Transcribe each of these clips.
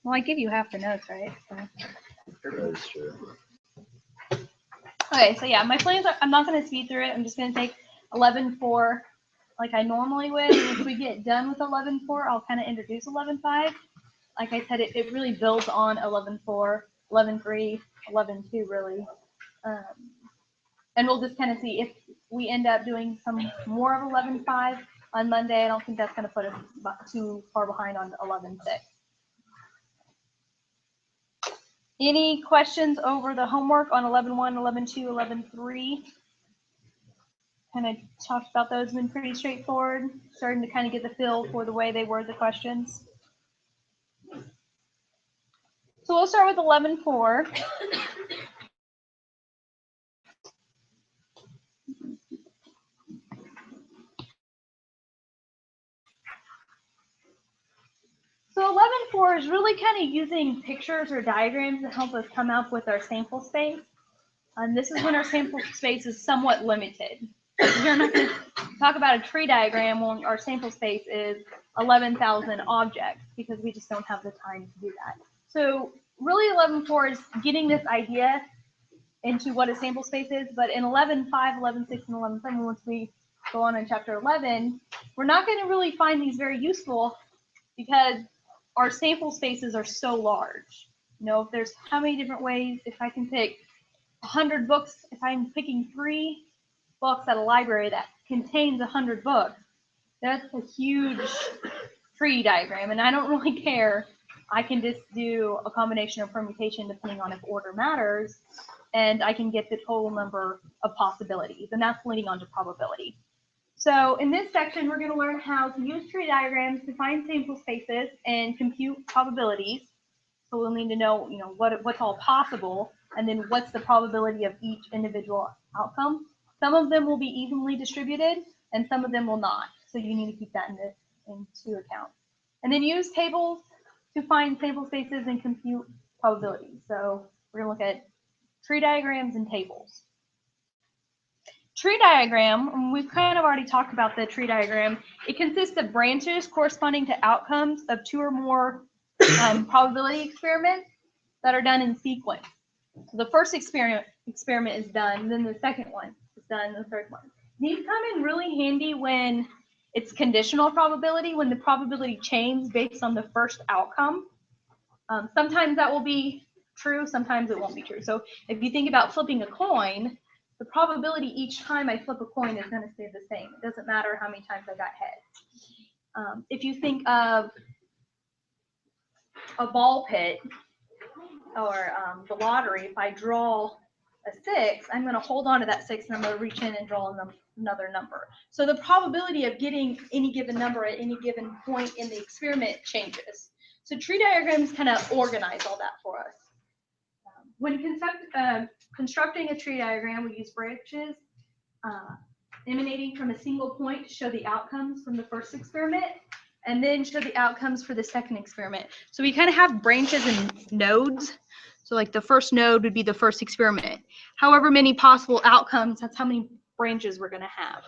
Well, I give you half the notes, right? So. That's true. Okay, so yeah, my plans are, I'm not going to speed through it. I'm just going to take 11.4 like I normally would. And if we get done with 11.4, I'll kind of introduce 11.5. Like I said, it really builds on 11.4, 11.3, 11.2 really. And we'll just kind of see if we end up doing some more of 11.5 on Monday. I don't think that's going to put us too far behind on 11.6. Any questions over the homework on 11.1, 11.2, 11.3? Kind of talked about those, been pretty straightforward. Starting to kind of get the feel for the way they word the questions. So we'll start with 11.4. So 11.4 is really kind of using pictures or diagrams to help us come up with our sample space. And this is when our sample space is somewhat limited. We're not going to talk about a tree diagram when our sample space is 11,000 objects because we just don't have the time to do that. So really 11.4 is getting this idea into what a sample space is, but in 11.5, 11.6, and 11.7, once we go on in chapter 11, we're not going to really find these very useful because our sample spaces are so large. You know, if there's how many different ways, if I can pick 100 books, if I'm picking 3 books at a library that contains 100 books, that's a huge tree diagram, and I don't really care. I can just do a combination or permutation depending on if order matters, and I can get the total number of possibilities, and that's leading on to probability. So in this section, we're going to learn how to use tree diagrams to find sample spaces and compute probabilities. So we'll need to know, what's all possible, and then what's the probability of each individual outcome. Some of them will be evenly distributed, and some of them will not. So you need to keep that into account. And then use tables to find sample spaces and compute probabilities. So we're going to look at tree diagrams and tables. Tree diagram, we've kind of already talked about the tree diagram. It consists of branches corresponding to outcomes of 2 or more probability experiments that are done in sequence. So the first experiment is done, then the second one is done, the third one. These come in really handy when it's conditional probability, when the probability changes based on the first outcome. Sometimes that will be true, sometimes it won't be true. So if you think about flipping a coin, the probability each time I flip a coin is going to stay the same. It doesn't matter how many times I got heads. If you think of a ball pit or the lottery, if I draw a 6, I'm going to hold on to that 6 and I'm going to reach in and draw another number. So the probability of getting any given number at any given point in the experiment changes. So tree diagrams kind of organize all that for us. When constructing a tree diagram, we use branches emanating from a single point to show the outcomes from the first experiment, and then show the outcomes for the second experiment. So we kind of have branches and nodes. So like the first node would be the first experiment. However many possible outcomes, that's how many branches we're going to have.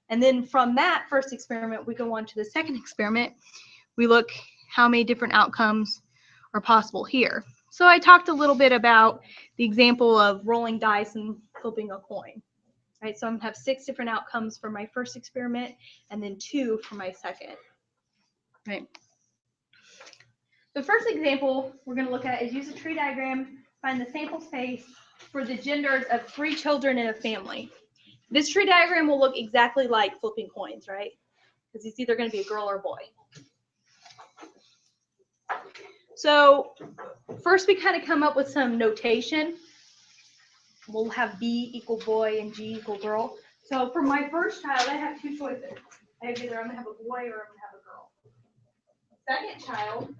And then from that first experiment, we go on to the second experiment. We look how many different outcomes are possible here. So I talked a little bit about the example of rolling dice and flipping a coin. Right, so I'm going to have 6 different outcomes for my first experiment and then 2 for my second. Right. The first example we're going to look at is use a tree diagram, find the sample space for the genders of 3 children in a family. This tree diagram will look exactly like flipping coins, right? Because it's either going to be a girl or a boy. So first we kind of come up with some notation. We'll have B equal boy and G equal girl. So for my first child, I have 2 choices. I have either I'm going to have a boy or I'm going to have a girl. Second child.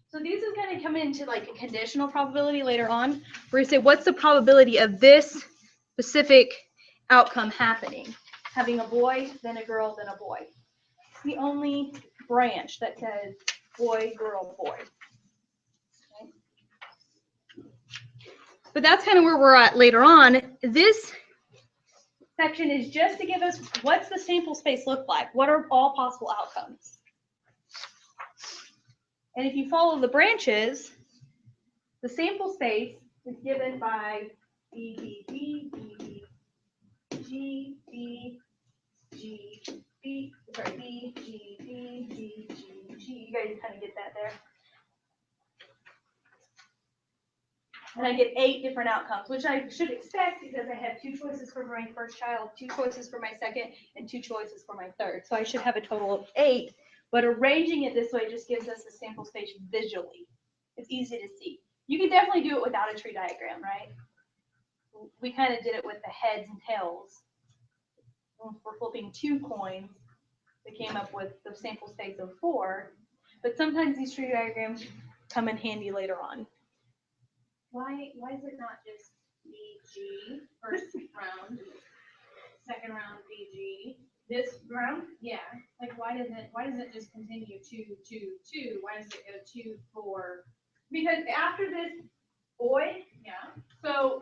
So these is going to come into like a conditional probability later on. We're going to say, what's the probability of this specific outcome happening? Having a boy, then a girl, then a boy. It's the only branch that says boy, girl, boy. Okay. But that's kind of where we're at later on. This section is just to give us what's the sample space look like? What are all possible outcomes? And if you follow the branches, the sample space is given by B, B, B, B, B, G, B, G, B, sorry, B, G, B, G, G, G. You guys kind of get that there. And I get 8 different outcomes, which I should expect because I have 2 choices for my first child, 2 choices for my second, and 2 choices for my third. So I should have a total of 8, but arranging it this way just gives us a sample space visually. It's easy to see. You can definitely do it without a tree diagram, right? We kind of did it with the heads and tails. We're flipping 2 coins. We came up with the sample space of 4, but sometimes these tree diagrams come in handy later on. Why is it not just BG first round, second round BG? This round? Yeah, like why doesn't it just continue 2, 2, 2? Why does it go 2, 4? Because after this boy, Yeah. so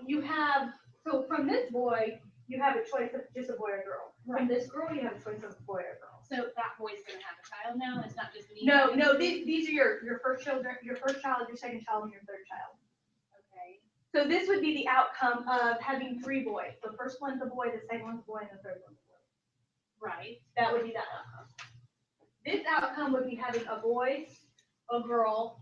from this boy, you have a choice of just a boy or girl. From this girl, you have a choice of boy or girl. So that boy's gonna have a child now. It's not just me. No, these are your first children, your first child, your second child, and your third child. Okay. So this would be the outcome of having 3 boys. The first one's a boy, the second one's a boy, and the third one's a boy. Right. That would be that outcome. This outcome would be having a boy, a girl,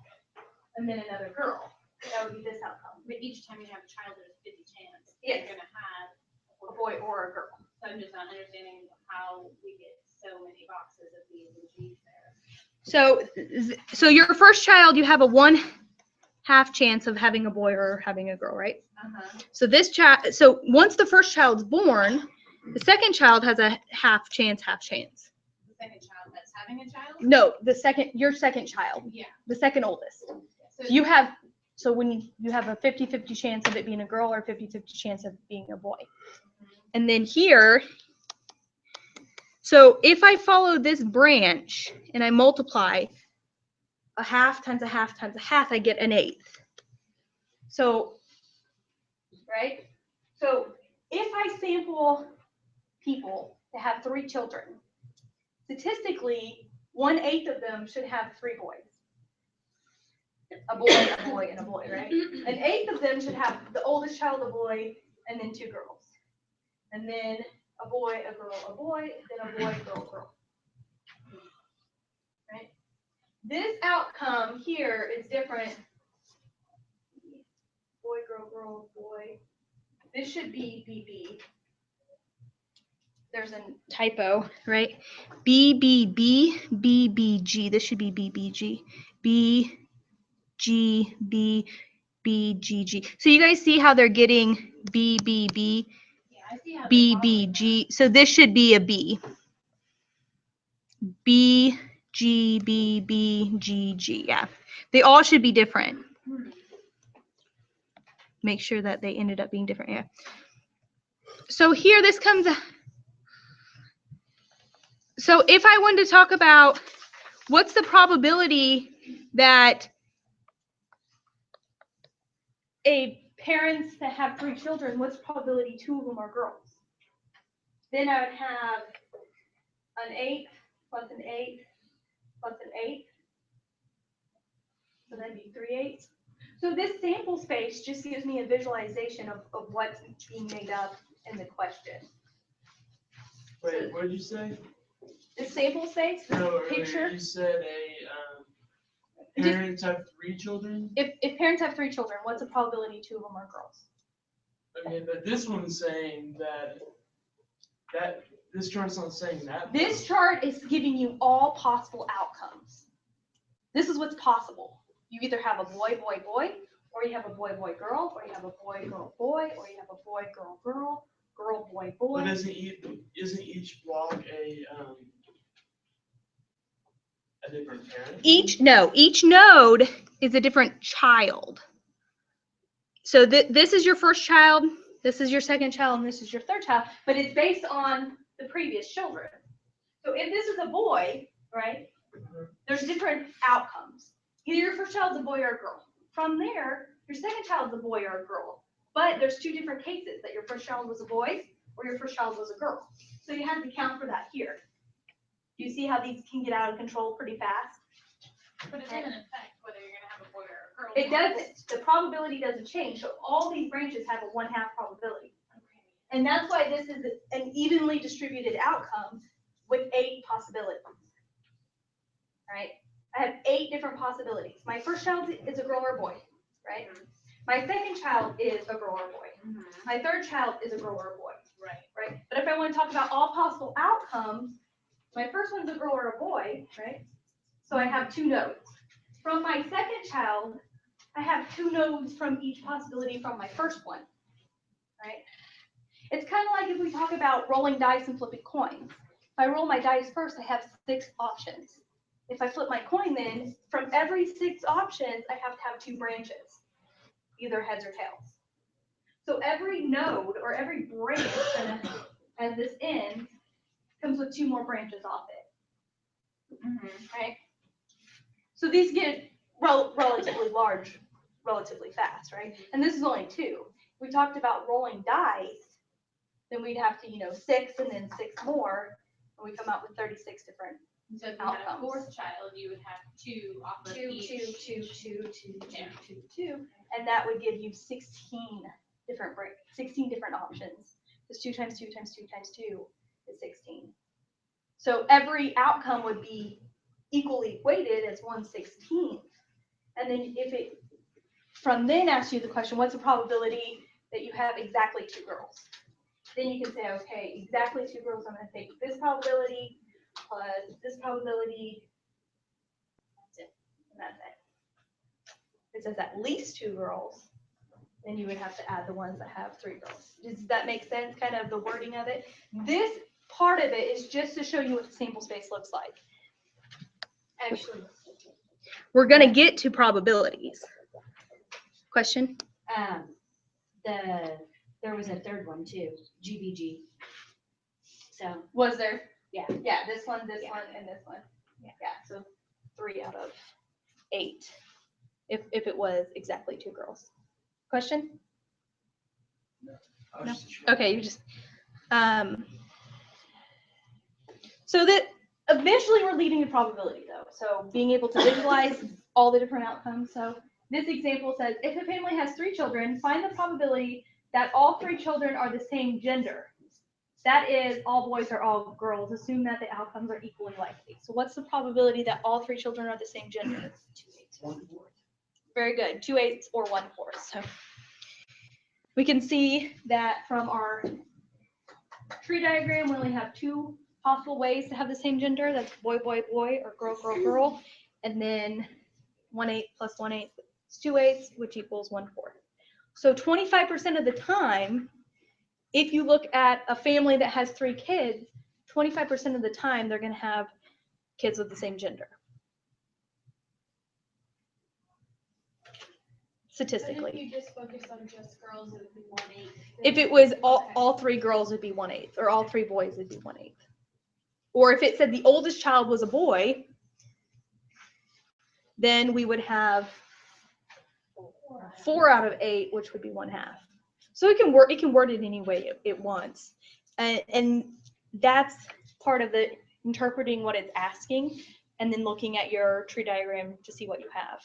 and then another girl. That would be this outcome. But each time you have a child, there's 50 chance Yes. you're gonna have A boy or a girl. So I'm just not understanding how we get so many boxes of B's and G's there. So your first child, you have a 1/2 chance of having a boy or having a girl, right? So once the first child's born, the second child has a half chance. The second child that's having a child? No, your second child, Yeah. the second oldest. So when you have a 50-50 chance of it being a girl or 50-50 chance of being a boy. And then here, so if I follow this branch and I multiply a half times a half times a half, I get an 1/8. So, right? So if I sample people that have 3 children, statistically, 1/8 of them should have 3 boys. A boy, a boy, and a boy, right? 1/8 of them should have the oldest child, a boy, and then 2 girls. And then a boy, a boy, then a boy, girl. Right? This outcome here is different. Boy, girl, boy. This should be BB. There's a typo, right? BBB, BBG. This should be BBG. BGB, BGG. So you guys see how they're getting BBB, yeah, I see how BBG. So this should be a B. BGBBGG. Yeah. They all should be different. Make sure that they ended up being different. Yeah. So here this comes. So if I wanted to talk about what's the probability that parents that have 3 children, what's the probability 2 of them are girls? Then I would have an 8 plus an 8 plus an 8. So that'd be 3/8. So this sample space just gives me a visualization of what's being made up in the question. Wait, what did you say? The sample space, this No, picture. you said parents have 3 children. If parents have 3 children, what's the probability 2 of them are girls? Okay, but this one's saying that this chart's not saying that. This chart is giving you all possible outcomes. This is what's possible. You either have a boy, boy, boy, or you have a boy, boy, girl, or you have a boy, girl, boy, or you have a boy, girl, girl, girl, boy, boy. But isn't each block a different parent? Each node is a different child. So this is your first child, this is your second child, and this is your third child, but it's based on the previous children. So if this is a boy, right, there's different outcomes. Either your first child's a boy or a girl. From there, your second child's a boy or a girl. But there's 2 different cases, that your first child was a boy or your first child was a girl. So you have to account for that here. You see how these can get out of control pretty fast? But it doesn't affect whether you're gonna have a boy or a girl. It doesn't, the probability doesn't change, so all these branches have a 1/2 probability. And that's why this is an evenly distributed outcome with 8 possibilities. Right? I have 8 different possibilities. My first child is a girl or a boy, right? My second child is a girl or a boy. My third child is a girl or a boy. Right. Right? But if I want to talk about all possible outcomes, my first one's a girl or a boy, right? So I have 2 nodes. From my second child, I have 2 nodes from each possibility from my first one, right? It's kind of like if we talk about rolling dice and flipping coins. If I roll my dice first, I have 6 options. If I flip my coin then, from every 6 options, I have to have 2 branches, either heads or tails. So every node or every branch as this end comes with 2 more branches off it, right? So these get relatively large, relatively fast, right? And this is only 2. We talked about rolling dice, then we'd have to, 6 and then 6 more, and we come out with 36 different. So if you had a Outcomes. 4th child, you would have 2 off of 2, each. 2, 2, 2, 2, Yeah. 2, 2, and that would give you 16 different options. Because 2 times 2 times 2 times 2 is 16. So every outcome would be equally weighted as 1/16. And then if it from then asks you the question, what's the probability that you have exactly 2 girls? Then you can say, okay, exactly 2 girls, I'm going to take this probability plus this probability. That's it. And that's it. If it says at least 2 girls, then you would have to add the ones that have 3 girls. Does that make sense, kind of the wording of it? This part of it is just to show you what the sample space looks like. Actually, We're going to get to probabilities. Question? there was a third one too, GBG. So, Was there? yeah. Yeah, this one, this Yeah. one, and this one. Yeah. Yeah, so 3 out of 8, if it was exactly 2 girls. Question? I was No. just- Okay, you just, so that eventually we're leading to probability though. So being able to visualize all the different outcomes. So this example says, if a family has 3 children, find the probability that all 3 children are the same gender. That is, all boys or all girls. Assume that the outcomes are equally likely. So what's the probability that all 3 children are the same gender? 1/4. Very good. 2/8 or 1/4. So we can see that from our tree diagram, we only have 2 possible ways to have the same gender. That's boy, boy, boy, or girl, girl, girl. And then 1/8 plus 1/8 is 2/8, which equals 1/4. So 25% of the time, if you look at a family that has 3 kids, 25% of the time they're going to have kids with the same gender. Statistically. If you just focus on just girls, it would be 1/8. If it was all 3 girls, it'd be 1/8, or all 3 boys, it'd be 1/8. Or if it said the oldest child was a boy, then we would have 4 out of 8, which would be 1/2. So it can word it any way it wants, and that's part of the interpreting what it's asking, and then looking at your tree diagram to see what you have.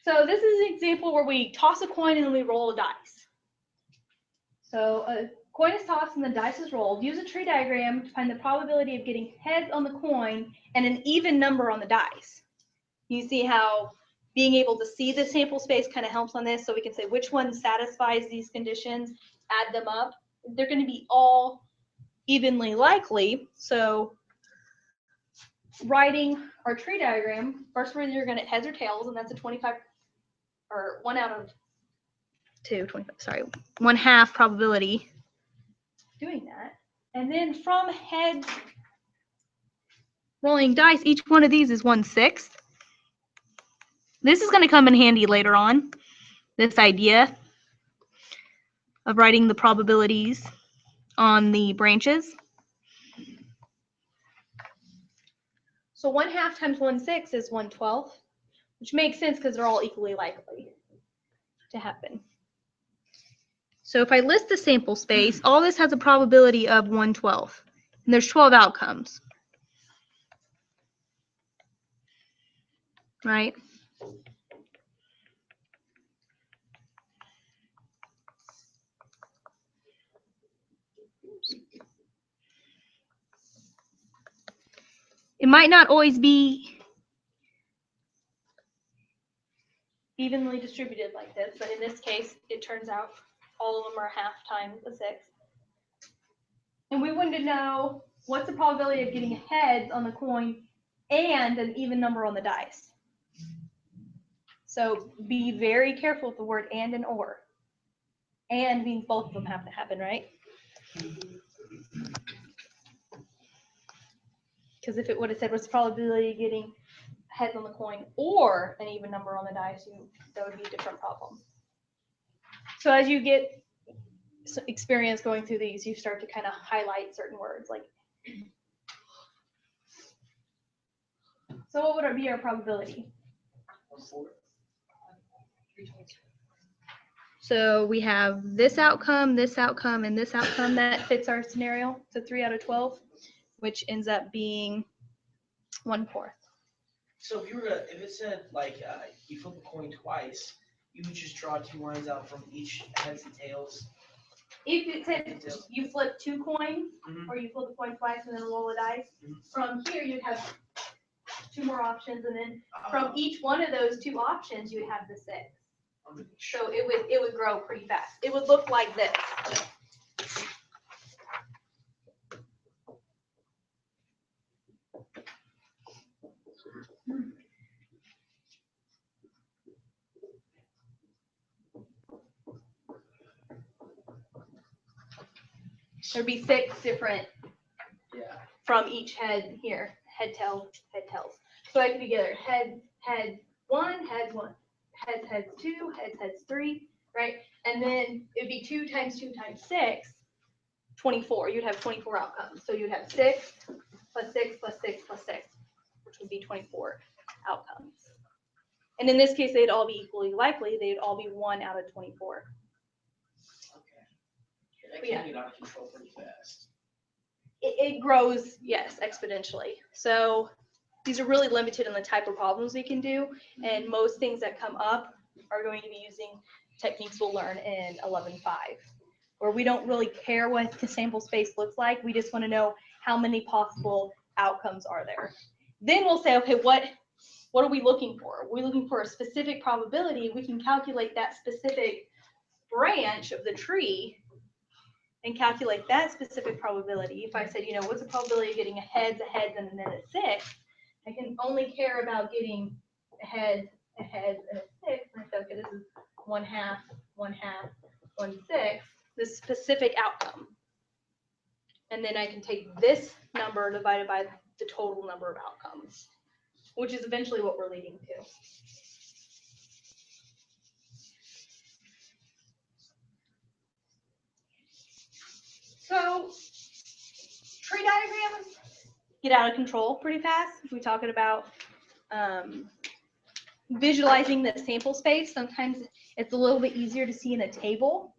So this is an example where we toss a coin and then we roll a dice. So a coin is tossed and the dice is rolled. Use a tree diagram to find the probability of getting heads on the coin and an even number on the dice. You see how being able to see the sample space kind of helps on this, so we can say which one satisfies these conditions, add them up. They're going to be all evenly likely. So writing our tree diagram, first we're either going to heads or tails, and that's a 25 or 1 out of 2, 25, sorry, 1/2 probability doing that. And then from heads rolling dice, each one of these is 1/6. This is going to come in handy later on, this idea of writing the probabilities on the branches. So 1/2 times 1/6 is 1/12, which makes sense because they're all equally likely to happen. So if I list the sample space, all this has a probability of 1/12. And there's 12 outcomes. Right? It might not always be evenly distributed like this, but in this case, it turns out all of them are half times a 6. And we wanted to know what's the probability of getting heads on the coin and an even number on the dice. So be very careful with the word and or. And means both of them have to happen, right? Because if it would have said what's the probability of getting heads on the coin or an even number on the dice, that would be a different problem. So as you get experience going through these, you start to kind of highlight certain words. Like, so what would be our probability? So we have this outcome, and this outcome that fits our scenario. So 3 out of 12, which ends up being 1/4. So if you were to, if it said like you flip a coin twice, you would just draw 2 lines out from each heads and tails. If it said you flip 2 coins, Mhm. or you flip a coin twice and then roll a dice, from here you'd have 2 more options, and then from each one of those 2 options, you'd have the 6. So it would grow pretty fast. It would look like this. There'd be 6 different from each head here. Head, tail, head, tails. So I could together head, head 1, head 1, heads, heads 2, heads, heads 3, right? And then it'd be 2 times 2 times 6, 24. You'd have 24 outcomes. So you'd have 6 plus 6 plus 6 plus 6, which would be 24 outcomes. And in this case, they'd all be equally likely. They'd all be 1 out of 24. That can get out of control pretty fast. It grows, yes, exponentially. So these are really limited in the type of problems we can do, and most things that come up are going to be using techniques we'll learn in 11.5, where we don't really care what the sample space looks like. We just want to know how many possible outcomes are there. Then we'll say, okay, what are we looking for? Are we looking for a specific probability? We can calculate that specific branch of the tree and calculate that specific probability. If I said, what's the probability of getting a heads, and then a 6, I can only care about getting a heads, and a 6. And I say, okay, this is 1/2, 1/2, 1/6, this specific outcome. And then I can take this number divided by the total number of outcomes, which is eventually what we're leading to. So tree diagrams get out of control pretty fast. If we're talking about visualizing the sample space, sometimes it's a little bit easier to see in a table.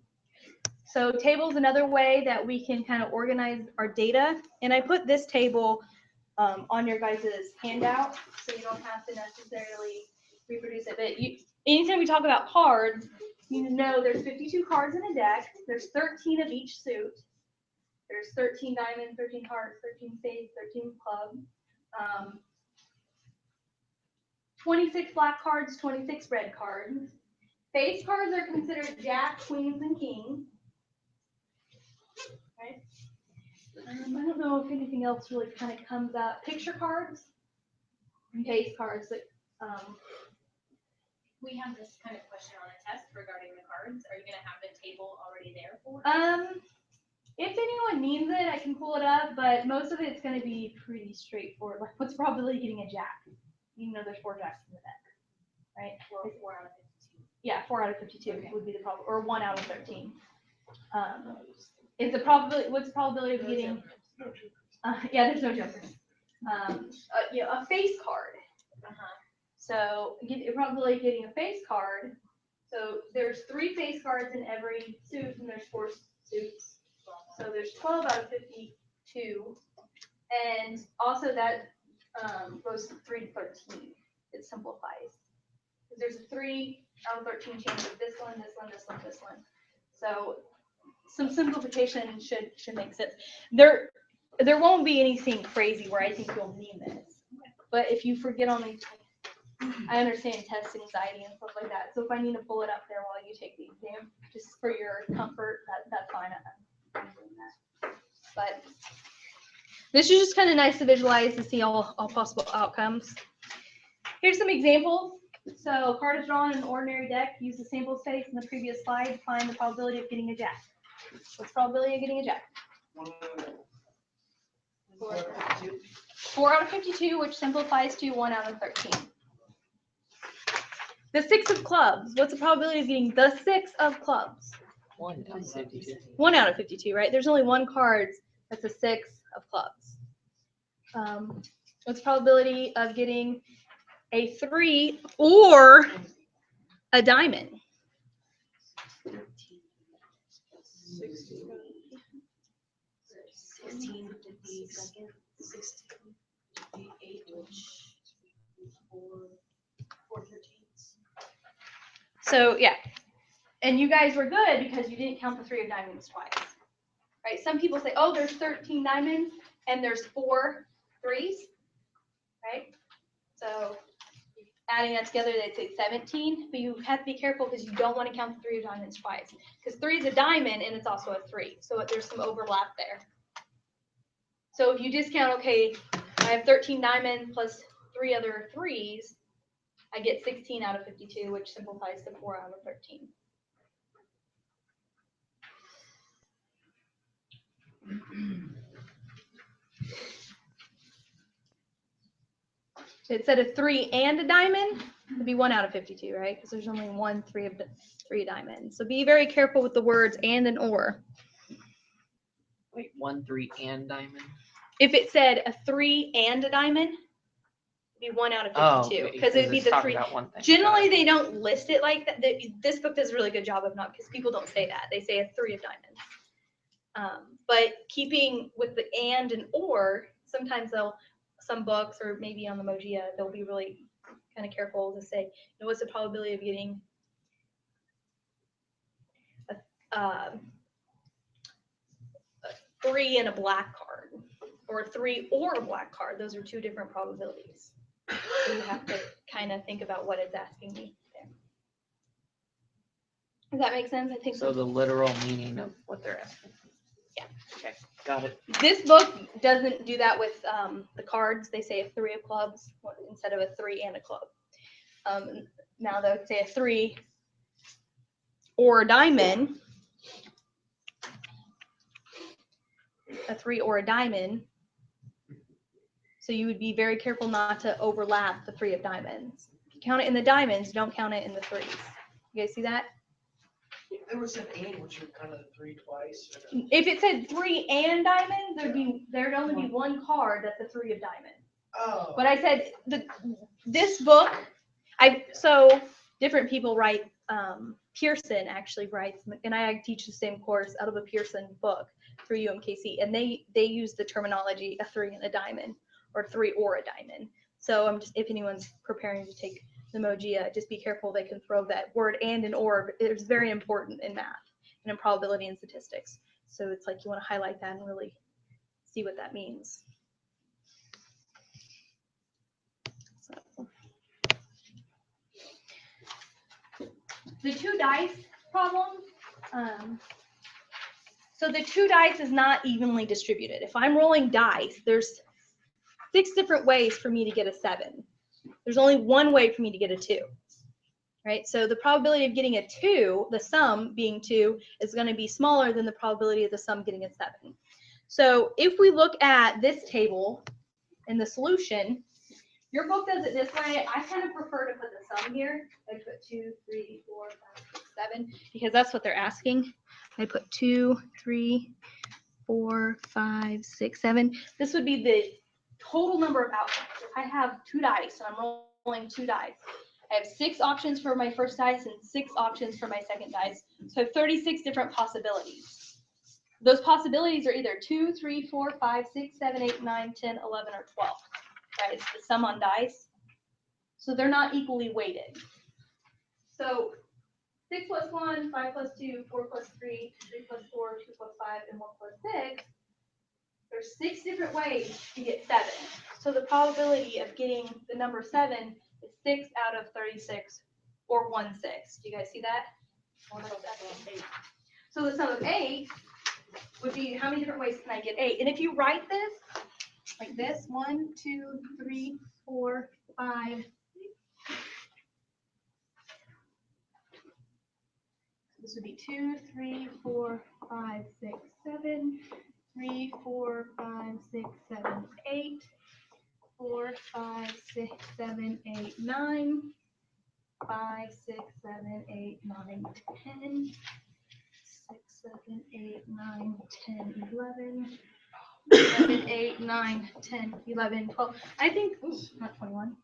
So table is another way that we can kind of organize our data. And I put this table on your guys' handout, so you don't have to necessarily reproduce it. But anytime we talk about cards, you know there's 52 cards in a deck. There's 13 of each suit. There's 13 diamonds, 13 hearts, 13 spades, 13 clubs. 26 black cards, 26 red cards. Face cards are considered jack, queens, and kings. Right? I don't know if anything else really kind of comes out. Picture cards and face cards. That, We have this kind of question on a test regarding the cards. Are you going to have the table already there for? If anyone needs it, I can pull it up, but most of it's going to be pretty straightforward. Like, what's the probability of getting a jack? Even though there's 4 jacks in the deck, right? 4 out of 52. Yeah, 4 out of 52 Okay. would be the problem, or 1 out of 13. Is the probability? What's the probability of getting? Yeah, there's no jokers. A face card. Uh-huh. So the probability of getting a face card So there's 3 face cards in every suit, and there's 4 suits. So there's 12 out of 52. And also that goes from 3 to 13. It simplifies. Because there's a 3 out of 13 chance of this one, this one, this one, this one. So some simplification should make sense. There won't be anything crazy where I think you'll need this. But if you forget on these, I understand test anxiety and stuff like that. So if I need to pull it up there while you take the exam, just for your comfort, that's fine. I'm doing that. But this is just kind of nice to visualize to see all possible outcomes. Here's some examples. So card is drawn in an ordinary deck. Use the sample space in the previous slide to find the probability of getting a jack. What's the probability of getting a jack? 4 out of 52, which simplifies to 1 out of 13. The 6 of clubs. What's the probability of getting the 6 of clubs? 1 out of 52. 1 out of 52, right? There's only one card that's a 6 of clubs. What's the probability of getting a 3 or a diamond? 16 to the second, 16 to the 8, which 4 13s. So yeah, and you guys were good because you didn't count the 3 of diamonds twice, right? Some people say, oh, there's 13 diamonds and there's 4 3s, right? So adding that together, they'd say 17, but you have to be careful because you don't want to count the 3 of diamonds twice, because 3 is a diamond and it's also a 3, so there's some overlap there. So if you discount, okay, I have 13 diamonds plus 3 other 3s, I get 16 out of 52, which simplifies to 4 out of 13. If it said a 3 and a diamond, it'd be 1 out of 52, right? Because there's only 1 3 diamonds. So be very careful with the words and and or. Wait, 1, 3, and diamond? If it said a 3 and a diamond, it'd be 1 out of 52, because it'd be it's the talking 3. about one thing. Generally, they don't list it like that. This book does a really good job of not, because people don't say that. They say a 3 of diamonds. But keeping with the and or, sometimes some books, or maybe on the Mojia, they'll be really kind of careful to say, what's the probability of getting a 3 and a black card, or a 3 or a black card. Those are 2 different probabilities. So you have to kind of think about what it's asking you there. Does that make sense? I think So the literal meaning of what they're asking. Yeah. Okay, got it. This book doesn't do that with the cards. They say a 3 of clubs instead of a 3 and a club. Now they would say a 3 or a diamond. A 3 or a diamond. So you would be very careful not to overlap the 3 of diamonds. If you count it in the diamonds, don't count it in the 3s. You guys see that? If there was an and, would you count the 3 twice? If it said 3 and diamonds, there'd only be 1 card that's a 3 of diamonds. Oh. But I said this book, so different people write. Pearson actually writes, and I teach the same course out of a Pearson book through UMKC, and they use the terminology a 3 and a diamond, or 3 or a diamond. So if anyone's preparing to take the Mojia, just be careful. They can throw that word and or. It's very important in math and in probability and statistics. So it's like you want to highlight that and really see what that means. So. The 2 dice problem. So the 2 dice is not evenly distributed. If I'm rolling dice, there's 6 different ways for me to get a 7. There's only 1 way for me to get a 2. Right? So the probability of getting a 2, the sum being 2, is going to be smaller than the probability of the sum getting a 7. So if we look at this table in the solution, your book does it this way. I kind of prefer to put the sum here. I put 2, 3, 4, 5, 6, 7, because that's what they're asking. I put 2, 3, 4, 5, 6, 7. This would be the total number of outcomes. If I have 2 dice and I'm rolling 2 dice, I have 6 options for my first dice and 6 options for my second dice. So I have 36 different possibilities. Those possibilities are either 2, 3, 4, 5, 6, 7, 8, 9, 10, 11, or 12. Right? It's the sum on dice. So they're not equally weighted. So 6 plus 1, 5 plus 2, 4 plus 3, 3 plus 4, 2 plus 5, and 1 plus 6. There's 6 different ways to get 7. So the probability of getting the number 7 is 6 out of 36, or 1/6. Do you guys see that? So the sum of 8 would be, how many different ways can I get 8? And if you write this like this, 1, 2, 3, 4, 5. This would be 2, 3, 4, 5, 6, 7. 3, 4, 5, 6, 7, 8. 4, 5, 6, 7, 8, 9. 5, 6, 7, 8, 9, 10. 6, 7, 8, 9, 10, 11. 7, 8, 9, 10, 11, 12. I think, ooh, not 21.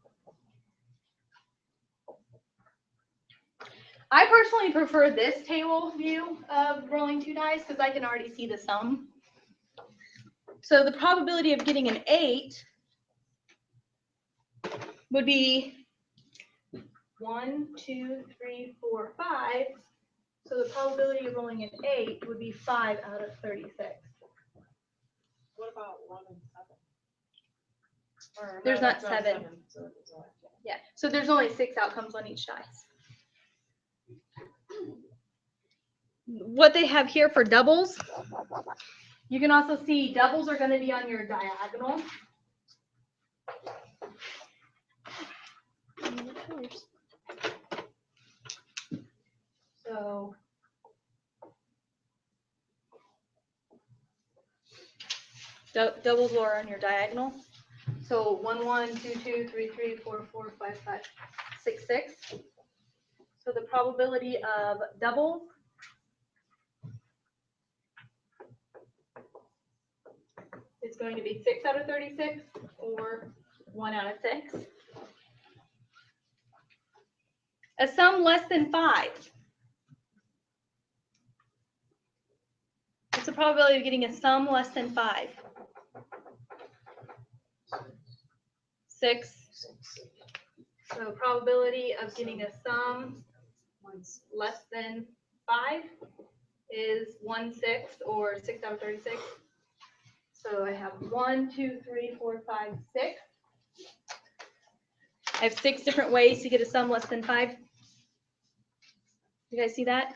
I personally prefer this table view of rolling 2 dice because I can already see the sum. So the probability of getting an 8 would be 1, 2, 3, 4, 5. So the probability of rolling an 8 would be 5 out of 36. What about 1 and 7? Or, There's no, not that's 7. So it's only- Yeah, so there's only 6 outcomes on each dice. What they have here for doubles, you can also see doubles are going to be on your diagonal. So doubles are on your diagonal. So 1, 1, 2, 2, 3, 3, 4, 4, 5, 5, 6, 6. So the probability of doubles is going to be 6 out of 36 or 1 out of 6. A sum less than 5. What's the probability of getting a sum less than 5? 6. So probability of getting a sum less than 5 is 1/6 or 6 out of 36. So I have 1, 2, 3, 4, 5, 6. I have 6 different ways to get a sum less than 5. You guys see that?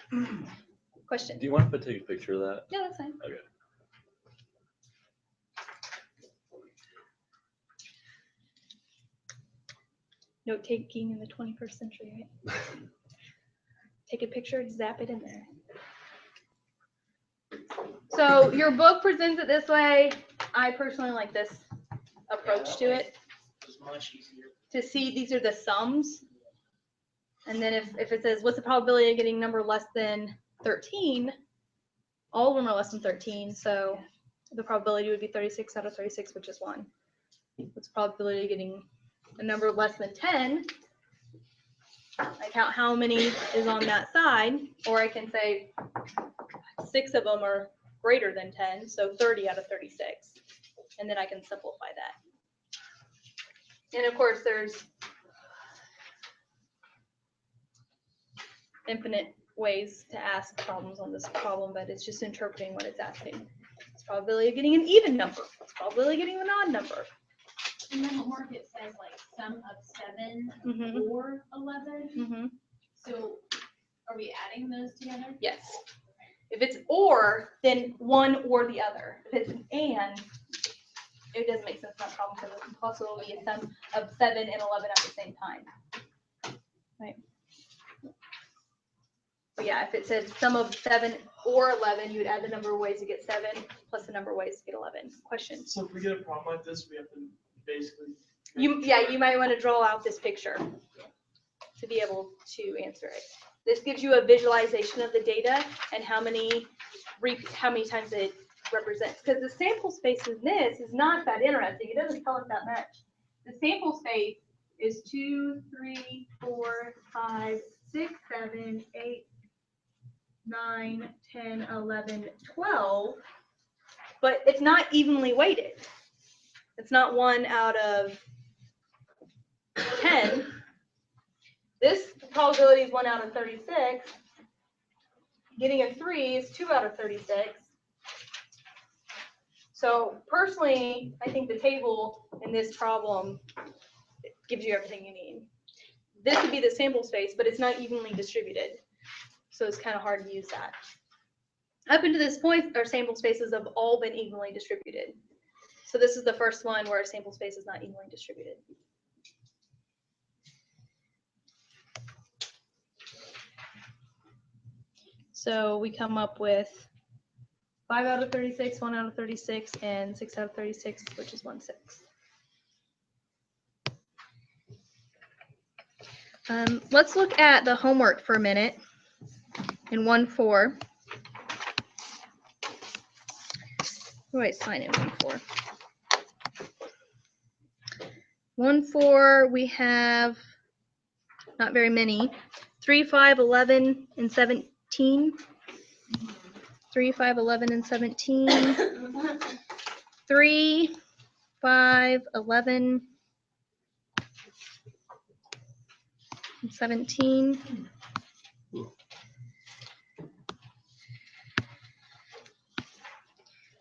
Question? Do you want to take a picture of that? Yeah, that's fine. Okay. Note taking in the 21st century, right? Take a picture, zap it in there. So your book presents it this way. I personally like this approach to it. It's much easier. To see these are the sums. And then if it says, what's the probability of getting a number less than 13? All of them are less than 13. So the probability would be 36 out of 36, which is 1. What's the probability of getting a number less than 10? I count how many is on that side, or I can say 6 of them are greater than 10, so 30 out of 36. And then I can simplify that. And of course, there's infinite ways to ask problems on this problem, but it's just interpreting what it's asking. It's probability of getting an even number. It's probability of getting an odd number. And then the mark it says like sum of 7 Mm-hmm. or 11. Mm-hmm. So are we adding those together? Yes. If it's or, then one or the other. If it's an and, it doesn't make sense in that problem because it can possibly be a sum of 7 and 11 at the same time. Right. But yeah, if it said sum of 7 or 11, you would add the number of ways to get 7 plus the number of ways to get 11. Questions? So if we get a problem like this, we have to basically. You might want to draw out this picture to be able to answer it. This gives you a visualization of the data and how many times it represents. Because the sample space in this is not that interesting. It doesn't tell us that much. The sample space is 2, 3, 4, 5, 6, 7, 8, 9, 10, 11, 12, but it's not evenly weighted. It's not 1 out of 10. This probability is 1 out of 36. Getting a 3 is 2 out of 36. So personally, I think the table in this problem gives you everything you need. This would be the sample space, but it's not evenly distributed. So it's kind of hard to use that. Up until this point, our sample spaces have all been evenly distributed. So this is the first one where our sample space is not evenly distributed. So we come up with 5 out of 36, 1 out of 36, and 6 out of 36, which is 1/6. Let's look at the homework for a minute in 1-4. Oh, wait, sign in 1-4. 1-4, we have not very many. 3, 5, 11, and 17. 3, 5, 11, and 17. 3, 5, 11, and 17.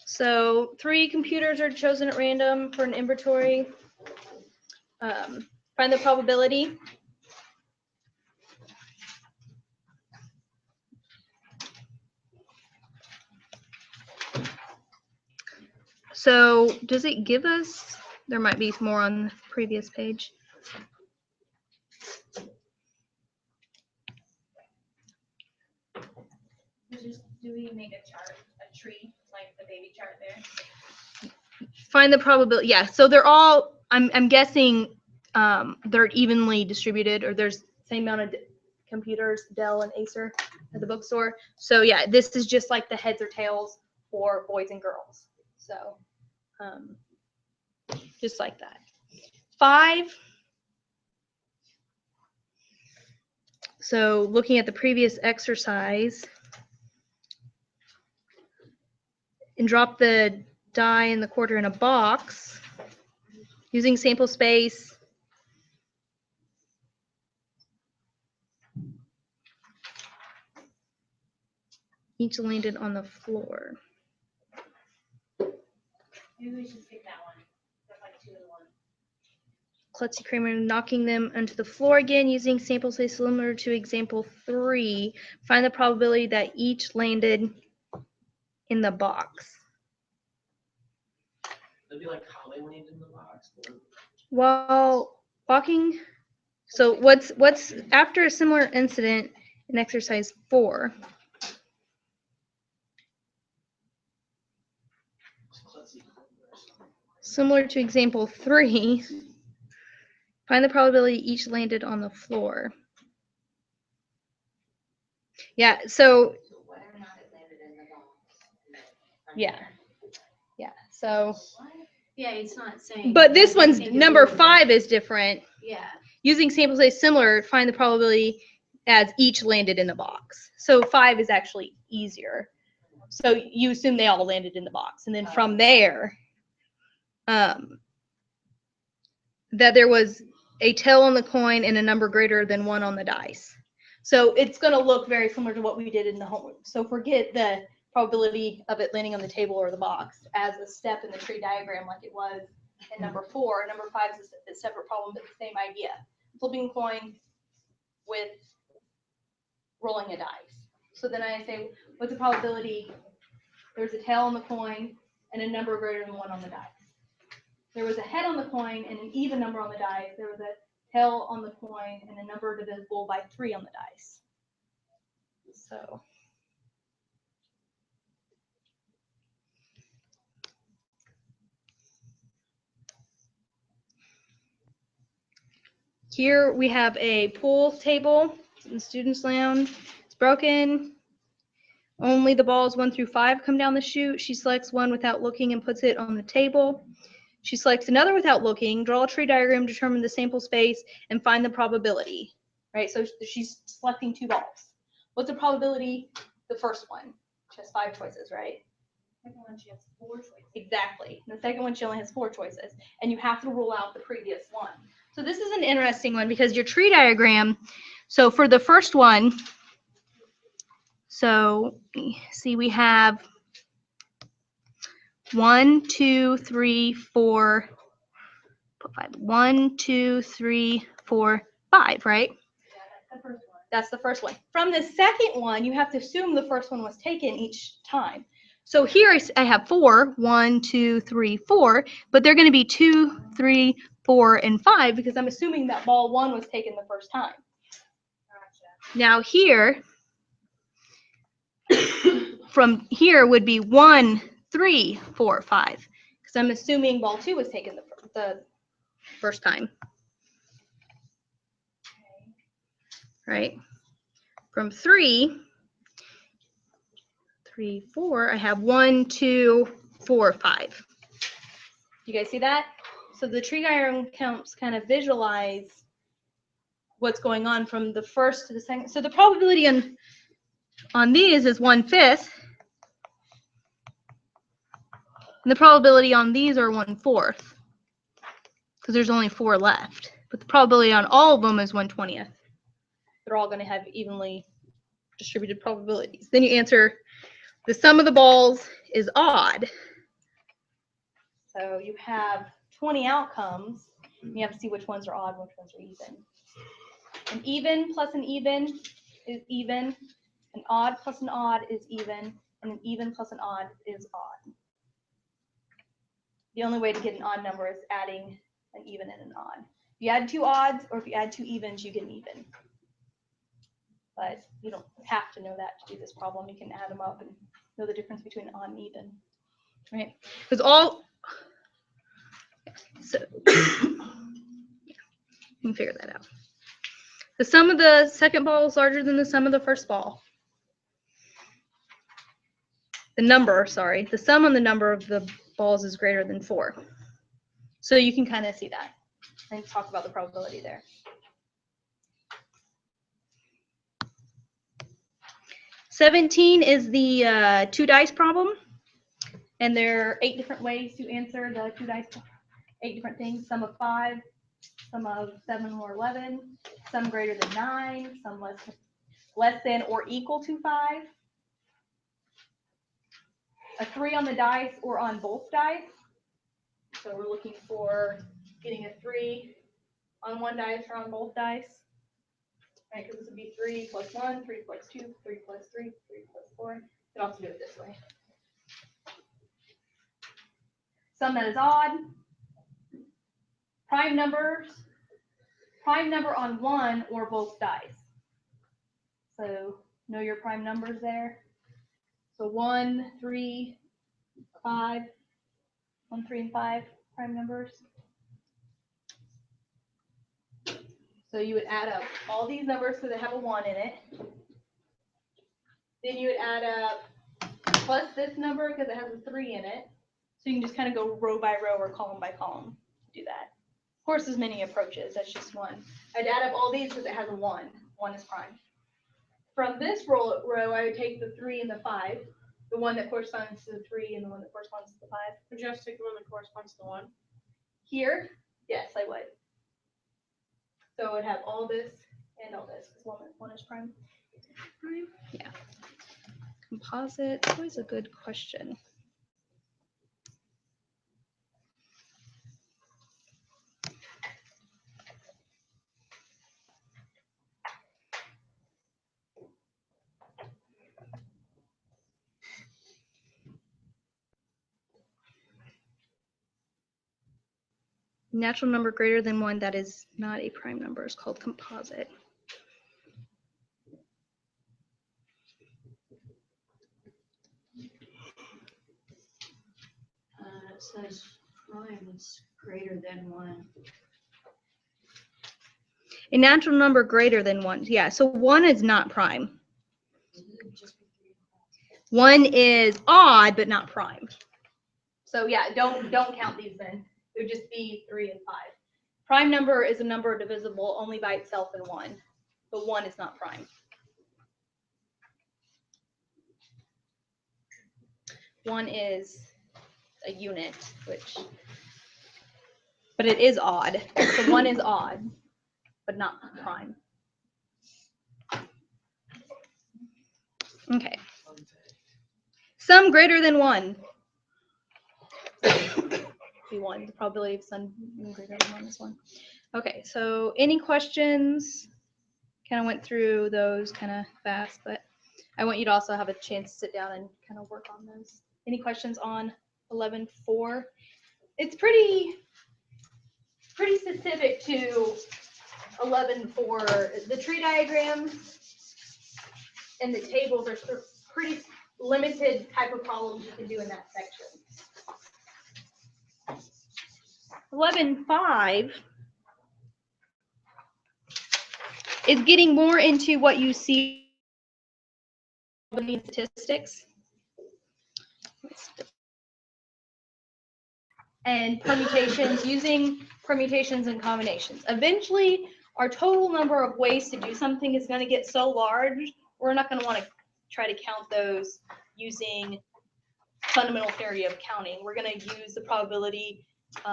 So 3 computers are chosen at random for an inventory. Find the probability. So does it give us, there might be more on the previous page. Do we make a chart, a tree, like the baby chart there? Find the probability. Yeah, so they're all, I'm guessing they're evenly distributed, or there's the same amount of computers, Dell and Acer at the bookstore. So yeah, this is just like the heads or tails for boys and girls. So just like that. 5. So looking at the previous exercise, and drop the die and the quarter in a box using sample space. Each landed on the floor. Maybe we should pick that one. That's like 2 in 1. Klutzy Kramer knocking them onto the floor again using sample space similar to example 3. Find the probability that each landed in the box. It'd be like how they landed in the box. While walking, so what's after a similar incident in exercise 4? Similar to example 3, find the probability each landed on the floor. Yeah, so Whether or not it landed in the box. yeah, so, Yeah, it's not saying. but this I one's think it's number really- 5 is different. Yeah, Using sample space similar, find the probability as each landed in the box. So 5 is actually easier. So you assume they all landed in the box, and then from there, that there was a tail on the coin and a number greater than 1 on the dice. So it's going to look very similar to what we did in the homework. So forget the probability of it landing on the table or the box as a step in the tree diagram like it was in number 4. Number 5 is a separate problem, but the same idea. Flipping a coin with rolling a dice. So then I say, what's the probability there's a tail on the coin and a number greater than 1 on the dice? There was a head on the coin and an even number on the dice. There was a tail on the coin and a number divisible by 3 on the dice. So here we have a pool table in the students' lounge. It's broken. Only the balls 1 through 5 come down the chute. She selects one without looking and puts it on the table. She selects another without looking, draw a tree diagram, determine the sample space, and find the probability, right? So she's selecting 2 balls. What's the probability? The first one. She has 5 choices, right? Second one, she has 4 choices. Exactly. The second one, she only has 4 choices, and you have to rule out the previous one. So this is an interesting one because your tree diagram, so for the first one, so see, we have 1, 2, 3, 4, 5. 1, 2, 3, 4, 5, right? Yeah, that's the first one. That's the first one. From the second one, you have to assume the first one was taken each time. So here I have 4, 1, 2, 3, 4, but they're going to be 2, 3, 4, and 5 because I'm assuming that ball 1 was taken the first time. Gotcha. Now here, from here would be 1, 3, 4, 5, because I'm assuming ball 2 was taken the first time. Right? From 3, 4, I have 1, 2, 4, 5. You guys see that? So the tree diagram helps kind of visualize what's going on from the first to the second. So the probability on these is 1/5. And the probability on these are 1/4. Because there's only 4 left. But the probability on all of them is 1/20. They're all going to have evenly distributed probabilities. Then you answer, the sum of the balls is odd. So you have 20 outcomes. You have to see which ones are odd and which ones are even. An even plus an even is even. An odd plus an odd is even. And an even plus an odd is odd. The only way to get an odd number is adding an even and an odd. If you add 2 odds or if you add 2 evens, you get an even. But you don't have to know that to do this problem. You can add them up and know the difference between odd and even, right? Because so you can figure that out. The sum of the second ball is larger than the sum of the first ball. The sum on the number of the balls is greater than 4. So you can kind of see that and talk about the probability there. (17) is the 2 dice problem. And there are 8 different ways to answer the 2 dice, 8 different things. Some of 5, some of 7 or 11, some greater than 9, some less than or equal to 5. A 3 on the dice or on both dice. So we're looking for getting a 3 on one dice or on both dice. Right, because this would be 3 plus 1, 3 plus 2, 3 plus 3, 3 plus 4. You can also do it this way. Sum that is odd. Prime numbers. Prime number on one or both dice. So know your prime numbers there. So 1, 3, 5. 1, 3, and 5 prime numbers. So you would add up all these numbers because they have a 1 in it. Then you would add up plus this number because it has a 3 in it. So you can just kind of go row by row or column by column to do that. Of course, there's many approaches. That's just one. I'd add up all these because it has a 1. 1 is prime. From this row, I would take the 3 and the 5. The one that corresponds to the 3 and the one that corresponds to the 5. Would you just take the one that corresponds to the 1? Here, yes, I would. So I would have all this and all this because one is prime. Prime? Yeah. Composite, always a good question. Natural number greater than 1 that is not a prime number is called composite. It says prime is greater than 1. A natural number greater than 1. Yeah, so 1 is not prime. 1 is odd but not prime. So yeah, don't count these then. It would just be 3 and 5. Prime number is a number divisible only by itself in 1, but 1 is not prime. 1 is a unit, but it is odd. So 1 is odd, but not prime. Okay. Sum greater than 1. Be 1. The probability of sum greater than 1 is 1. Okay, so any questions? Kind of went through those kind of fast, but I want you to also have a chance to sit down and kind of work on those. Any questions on 11.4? It's pretty specific to 11.4. The tree diagrams and the tables are pretty limited type of problems you can do in that section. 11.5 is getting more into what you see in statistics and permutations, using permutations and combinations. Eventually, our total number of ways to do something is going to get so large, we're not going to want to try to count those using fundamental theory of counting. We're going to use the probability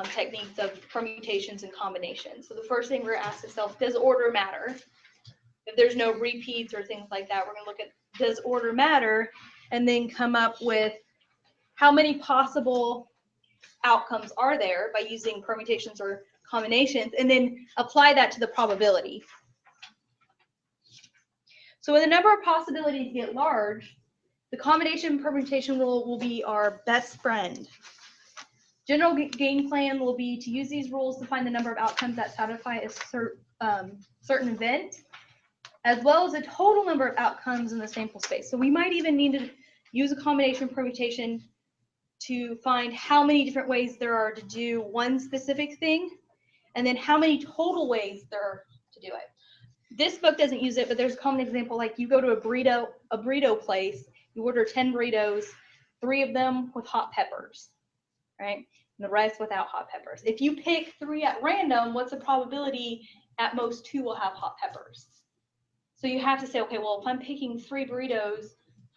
techniques of permutations and combinations. So the first thing we're going to ask ourselves, does order matter? If there's no repeats or things like that, we're going to look at, does order matter? And then come up with how many possible outcomes are there by using permutations or combinations, and then apply that to the probability. So when the number of possibilities get large, the combination permutation rule will be our best friend. General game plan will be to use these rules to find the number of outcomes that satisfy a certain event, as well as the total number of outcomes in the sample space. So we might even need to use a combination permutation to find how many different ways there are to do one specific thing, and then how many total ways there are to do it. This book doesn't use it, but there's a common example, like you go to a burrito place, you order 10 burritos, 3 of them with hot peppers, right? And the rest without hot peppers. If you pick 3 at random, what's the probability at most 2 will have hot peppers? So you have to say, okay, well, if I'm picking 3 burritos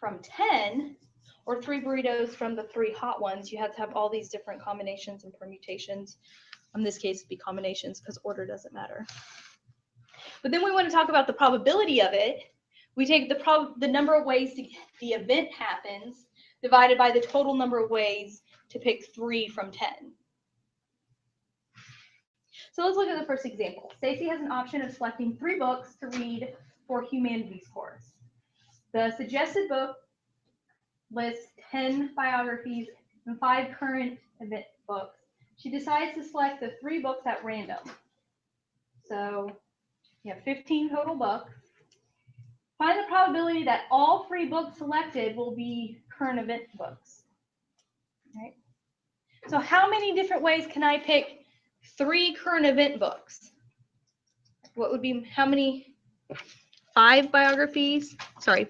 from 10, or 3 burritos from the 3 hot ones, you have to have all these different combinations and permutations. In this case, it'd be combinations because order doesn't matter. But then we want to talk about the probability of it. We take the number of ways the event happens divided by the total number of ways to pick 3 from 10. So let's look at the first example. Stacy has an option of selecting 3 books to read for humanities course. The suggested book lists 10 biographies and 5 current event books. She decides to select the 3 books at random. So you have 15 total books. Find the probability that all 3 books selected will be current event books. Right? So how many different ways can I pick 3 current event books? What would be, how many? 5 biographies? Sorry,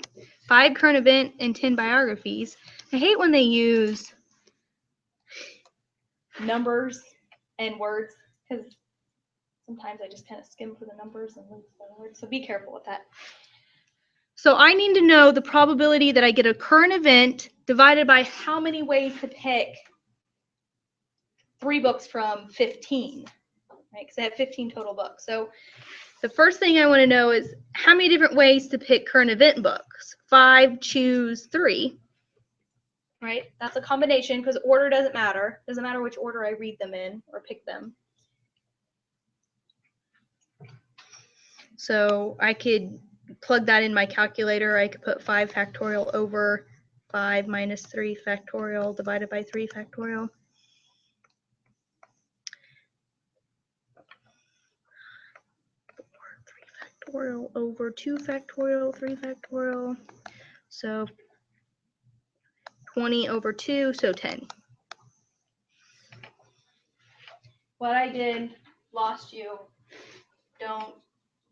5 current event and 10 biographies. I hate when they use numbers and words because sometimes I just kind of skim for the numbers and lose the words. So be careful with that. So I need to know the probability that I get a current event divided by how many ways to pick 3 books from 15, right? Because I have 15 total books. So the first thing I want to know is how many different ways to pick current event books. 5, choose 3, right? That's a combination because order doesn't matter. Doesn't matter which order I read them in or pick them. So I could plug that in my calculator. I could put 5 factorial over 5 minus 3 factorial divided by 3 factorial. Factorial over 2 factorial, 3 factorial. So 20 over 2, so 10. What I did lost you. Don't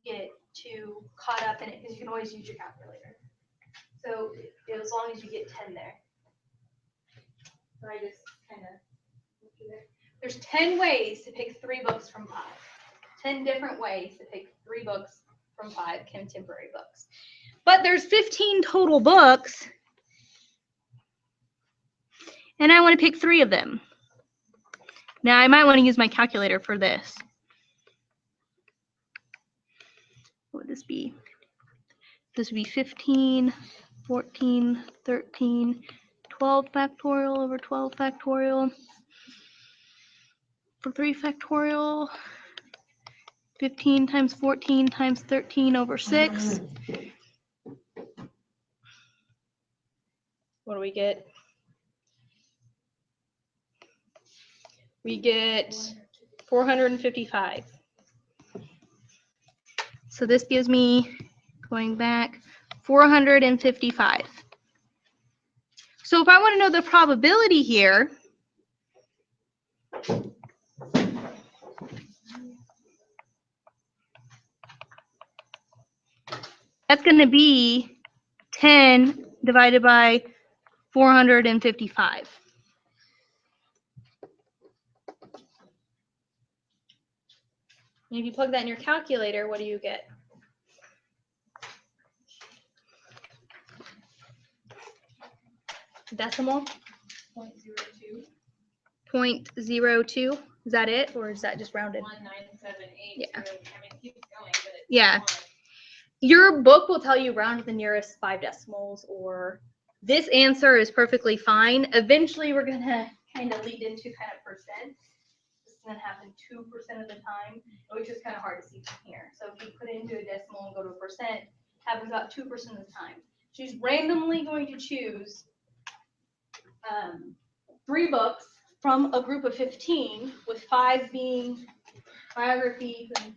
get too caught up in it because you can always use your calculator. So as long as you get 10 there. So I just kind of looked through there. There's 10 ways to pick 3 books from 5. 10 different ways to pick 3 books from 5 contemporary books. But there's 15 total books, and I want to pick 3 of them. Now, I might want to use my calculator for this. What would this be? This would be 15, 14, 13, 12 factorial over 12 factorial. For 3 factorial, 15 times 14 times 13 over 6. What do we get? We get 455. So this gives me, going back, 455. So if I want to know the probability here, that's going to be 10 divided by 455. And if you plug that in your calculator, what do you get? Decimal? 0.02. 0.02. Is that it, or is that just rounded? 1978. Yeah. So, I mean, it keeps going, but it's Yeah. not. Your book will tell you round to the nearest 5 decimals, or this answer is perfectly fine. Eventually, we're going to kind of lead into kind of percent. This is going to happen 2% of the time, which is kind of hard to see from here. So if you put it into a decimal and go to a percent, it happens about 2% of the time. She's randomly going to choose 3 books from a group of 15, with 5 being biographies and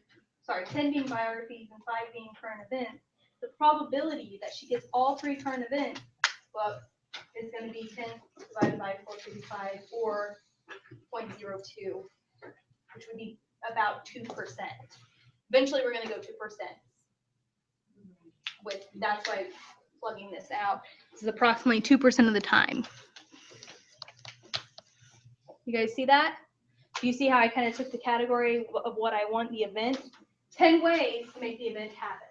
10 being biographies and 5 being current events. The probability that she gets all 3 current events book is going to be 10 divided by 455, or 0.02, which would be about 2%. Eventually, we're going to go to percent. That's why plugging this out. This is approximately 2% of the time. You guys see that? Do you see how I kind of took the category of what I want the event? 10 ways to make the event happen.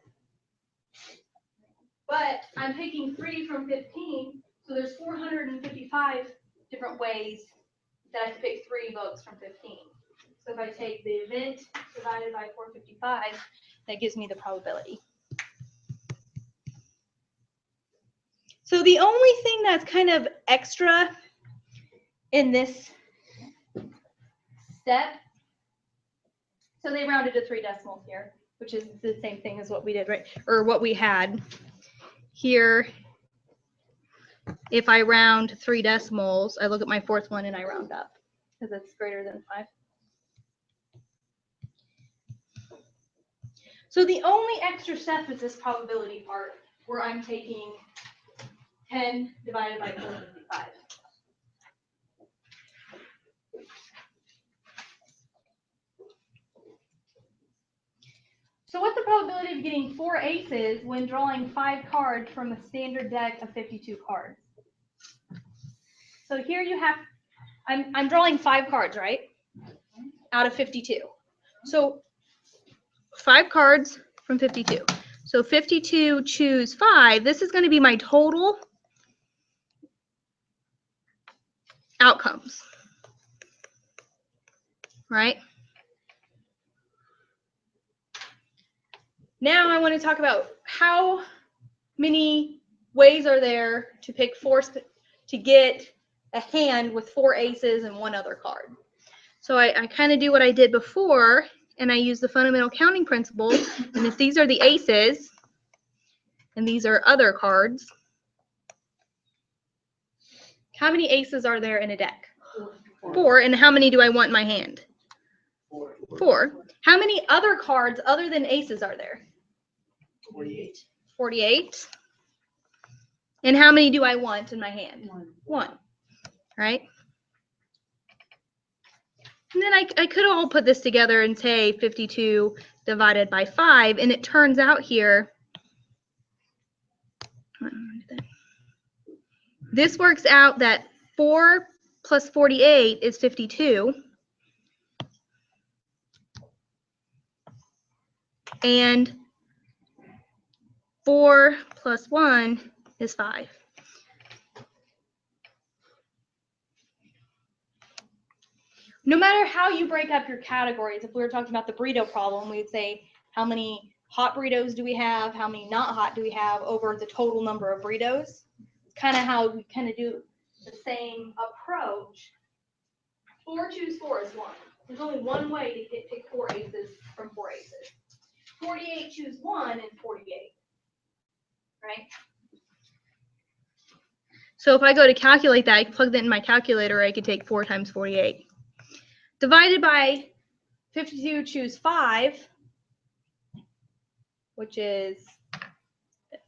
But I'm picking 3 from 15, so there's 455 different ways that I can pick 3 books from 15. So if I take the event divided by 455, that gives me the probability. So the only thing that's kind of extra in this step, so they rounded to 3 decimals here, which is the same thing as what we did, right? Or what we had here. If I round 3 decimals, I look at my 4th one and I round up because it's greater than 5. So the only extra step is this probability part, where I'm taking 10 divided by 455. So what's the probability of getting 4 aces when drawing 5 cards from a standard deck of 52 cards? So here you have, I'm drawing 5 cards, right? Out of 52. So 5 cards from 52. So 52 choose 5. This is going to be my total outcomes, right? Now I want to talk about how many ways are there to pick 4 to get a hand with 4 aces and 1 other card. So I kind of do what I did before, and I use the fundamental counting principle. And if these are the aces and these are other cards, how many aces are there in a deck? 4. And how many do I want in my hand? 4. How many other cards other than aces are there? 48. 48. And how many do I want in my hand? 1. Right? And then I could all put this together and say 52 divided by 5. And it turns out here, this works out that 4 plus 48 is 52. And 4 plus 1 is 5. No matter how you break up your categories, if we were talking about the burrito problem, we'd say how many hot burritos do we have, how many not hot do we have over the total number of burritos. Kind of how we kind of do the same approach. 4 choose 4 is 1. There's only one way to pick 4 aces from 4 aces. 48 choose 1 and 48. Right? So if I go to calculate that, I can plug that in my calculator, I could take 4 times 48. Divided by 52 choose 5, which is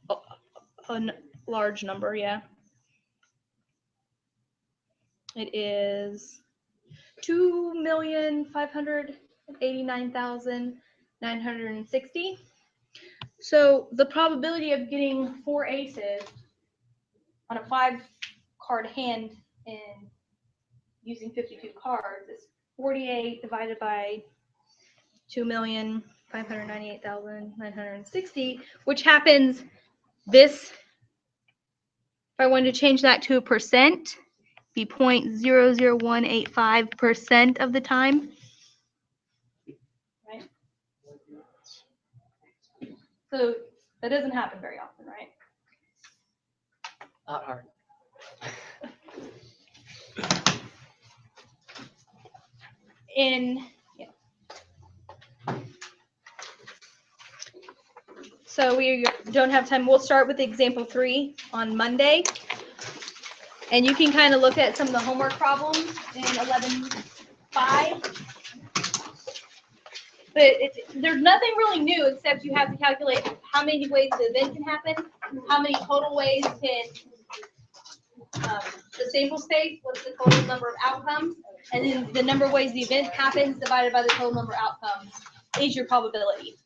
a large number, yeah. It is 2,589,960. So the probability of getting 4 aces on a 5-card hand and using 52 cards is 48 divided by 2,598,960, which happens this, if I wanted to change that to a percent, be 0.00185% of the time. Right? So that doesn't happen very often, right? Not hard. So we don't have time. We'll start with example 3 on Monday. And you can kind of look at some of the homework problems in 11.5. But there's nothing really new except you have to calculate how many ways the event can happen, how many total ways can the sample space, what's the total number of outcomes, and then the number of ways the event happens divided by the total number of outcomes is your probability.